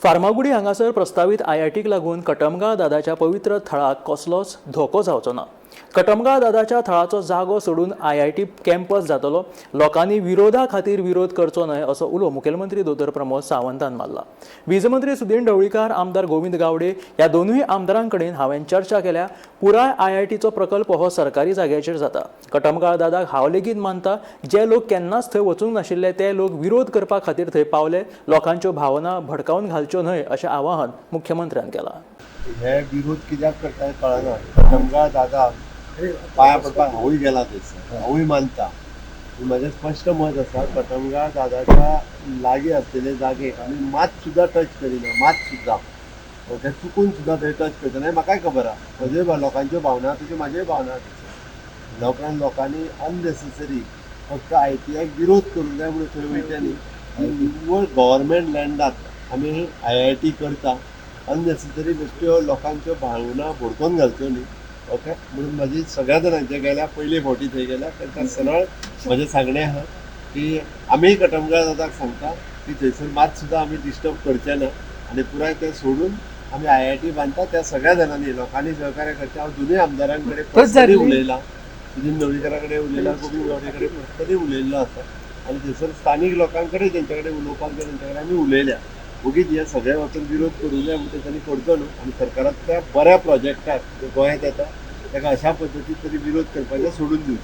फार्मागुडी हांगासर प्रस्तावित आयआयटीक लागून कटमगाळ दादाच्या पवित्र थळाक कसलोच धोको जावचो ना। कटमगाळ दादाच्या थळाचो जागो सोडून आयआयटी कॅम्पस जातलो। लोकांनी विरोधा खातीर विरोध करचो न्हय असो उलो मुखेलमंत्री दोतर प्रमोद सावंतान मारला। वीज मंत्री सुदीन ढवळीकार, आमदार गोविंद गावडे ह्या दोनूय आमदारांकडेन हांवें चर्चा केल्या। पुराय आयआयटीचो प्रकल्प हो सरकारी जाग्याचेर जाता। कटमगाळ दादाक हांव लेगीत मानता, जे लोक केन्नाच थंय वचूंक नाशिल्ले ते लोक विरोध करपा खातीर थंय पावले। लोकांच्यो भावना भडकावन घालच्यो न्हय अशें आवाहन मुख्यमंत्र्यान केलां। हे विरोध कित्याक करता कळना। कटमगाळ दादा पाया पडपाक हांवूय गेला थंयसर, हांवूय मानता। म्हजें स्पश्ट मत आसा, कटमगाळ दादाच्या लागीं आसलेले जागेक आमी मात सुद्दां टच करिना, मात सुद्दां। ते चुकून सुद्दां थंय टच करतना म्हाकाय खबर आहा, म्हज्योय लोकांच्यो भावना तश्यो म्हाज्योय भावना तश्यो। लोकांनी अननेसेसरी फक्त आयटीआयक विरोध करूंक जाय म्हणून थंय वयता न्ही। निव्वळ गव्हर्मेंट लँडात आमी आयआयटी करता, अननेसेसरी बेश्ट्यो लोकांच्यो भावना भडकोवन घालच्यो न्ही। ओके, म्हणून म्हाजी सगळ्या जाणांचे गेल्या पयले फावटी थंय गेल्या तांकां सरळ म्हजें सांगणें आहा की आमी कटमगाळ दादाक सांगता की थंयसर मात सुद्दां आमी डिस्टर्ब करचे ना आनी पुराय तें सोडून आमी आयआयटी बांदता। त्या सगळ्या जाणांनी लोकांनी सहकार्य करचें। हांव दोनूय आमदारांकडे पर्सनली उलयलां, सुदीन ढवळीकारा कडेन उलयलां, गोविंद गावडे कडेन पर्सनली उलयल्लो आसा आनी थंयसर स्थानीक लोकां कडेन तेंचे कडेन उलोवपाक जाय, तेंचे कडेन आमी उलयल्या। ओगीच हे सगळे वचून विरोध करूं जाय म्हणून तांणी करचो न्हू आनी सरकारांतल्या बऱ्या प्रोजेक्टाक गोंयांत येता ताका अशा पद्दतीन तरी विरोध करपाचें सोडून दिवचें।